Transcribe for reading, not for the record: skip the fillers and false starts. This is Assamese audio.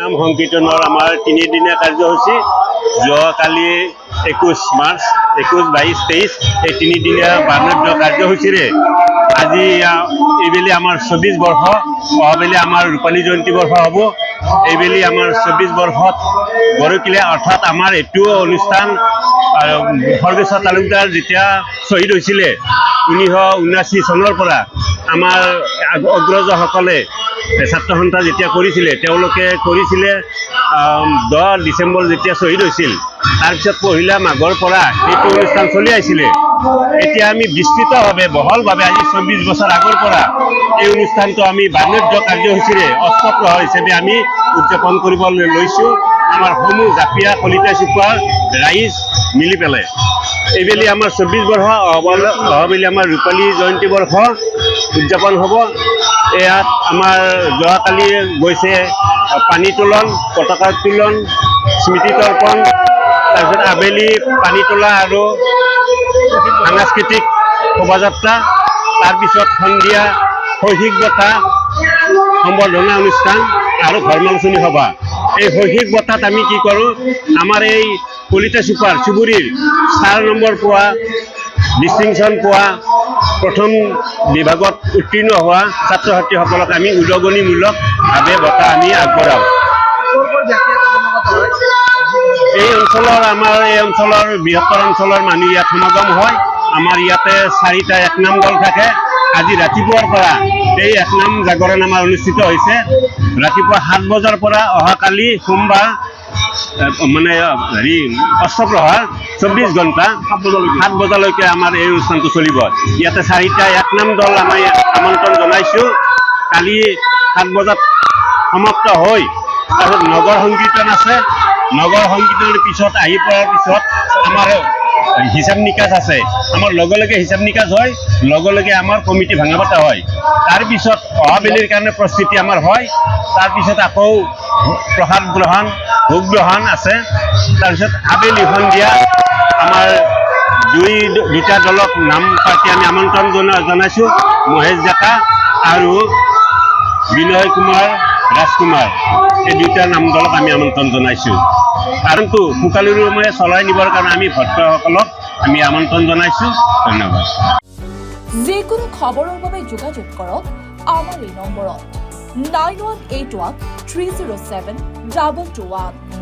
নাম সংকীৰ্তনৰ আমাৰ 3 দিনীয়া কাৰ্যসূচী যোৱাকালি 21 মাৰ্চ 21, 22, 23 এই 3 দিনীয়া বাৰ্ণাঢ্য কাৰ্যসূচীৰে আজি এইবেলি আমাৰ 24 বৰ্ষ অহাবেলি আমাৰ ৰূপালী জয়ন্তী বৰ্ষ হ'ব এইবেলি আমাৰ 24 বৰ্ষত গৰকিলে অৰ্থাৎ আমাৰ এইটো অনুষ্ঠান সৰ্বেশ্বৰ তালুকদাৰ যেতিয়া শ্বহীদ হৈছিলে 1979 চনৰ পৰা আমাৰ অগ্ৰজসকলে ছাত্ৰ সন্থা যেতিয়া কৰিছিলে তেওঁলোকে কৰিছিলে 10 ডিচেম্বৰ যেতিয়া শ্বহীদ হৈছিল তাৰপিছত পহিলা মাঘৰ পৰা এইটো অনুষ্ঠান চলি আহিছিলে এতিয়া আমি বিস্তৃতভাৱে বহলভাৱে আজি 24 বছৰ আগৰ পৰা এই অনুষ্ঠানটো আমি বাৰ্ণাঢ্য কাৰ্যসূচীৰে অষ্টপ্ৰহৰ হিচাপে আমি উদযাপন কৰিবলৈ লৈছোঁ আমাৰ সমূহ জাপিয়া কলিতা চুকুৱাৰ ৰাইজ মিলি পেলাই এইবেলি আমাৰ 24 বৰ্ষ অহাবেলি আমাৰ ৰূপালী জয়ন্তী বৰ্ষ উদযাপন হ'ব ইয়াত আমাৰ যোৱাকালি গৈছে পানী তোলন পতাকা উত্তোলন স্মৃতি তৰ্পণ তাৰপিছত আবেলি পানী তোলা আৰু সাংস্কৃতিক শোভাযাত্ৰা তাৰপিছত সন্ধিয়া শৈক্ষিক বঁটা সম্বৰ্ধনা অনুষ্ঠান আৰু ধৰ্মালোচনী সভা এই শৈক্ষিক বঁটাত আমি কি কৰোঁ আমাৰ এই কলিতা চুকুৱাৰ চুবুৰীৰ 4 নম্বৰ পোৱা ডিষ্টিংশ্যন পোৱা প্ৰথম বিভাগত উত্তীৰ্ণ হোৱা ছাত্ৰ ছাত্ৰীসকলক আমি উদগনিমূলকভাৱে বঁটা আমি আগবঢ়াওঁ এই অঞ্চলৰ বৃহত্তৰ অঞ্চলৰ মানুহ ইয়াত সমাগম হয় আমাৰ ইয়াতে 4টা 1 নাম দল থাকে আজি ৰাতিপুৱাৰ পৰা এই 1 নাম জাগৰণ আমাৰ অনুষ্ঠিত হৈছে ৰাতিপুৱা 7 বজাৰ পৰা অহাকালি সোমবাৰ মানে অষ্টপ্ৰহৰ 24 ঘণ্টা 7 বজালৈকে আমাৰ এই অনুষ্ঠানটো চলিব ইয়াতে 4টা 1 নাম দল আমি আমন্ত্ৰণ জনাইছোঁ কালি 7 বজাত সমাপ্ত হৈ তাৰপিছত নগৰ সংকীৰ্তন আছে নগৰ সংকীৰ্তনৰ পিছত আহি পোৱাৰ পিছত আমাৰ হিচাপ নিকাচ আছে আমাৰ লগে হিচাপ নিকাচ হয় লগে আমাৰ কমিটি ভাঙা পাতা হয় তাৰপিছত অহাবেলিৰ কাৰণে প্ৰস্তুতি আমাৰ হয় তাৰপিছত আকৌ প্ৰসাদ গ্ৰহণ ভোগ গ্ৰহণ আছে তাৰপিছত আবেলি সন্ধিয়া আমাৰ দুটা দলক নাম পাতি আমি আমন্ত্ৰণ জনাইছোঁ মহেশ ডেকা আৰু বিনয় কুমাৰ ৰাজকুমাৰ এই 2টা নাম দলক আমি আমন্ত্ৰণ জনাইছোঁ কাৰণটো সুকালুৰমে চলাই নিবৰ কাৰণে আমি ভক্তসকলক আমি আমন্ত্ৰণ জনাইছোঁ ধন্যবাদ যিকোনো খবৰৰ বাবে যোগাযোগ কৰক আমাৰ এই নম্বৰত 9181 307 2221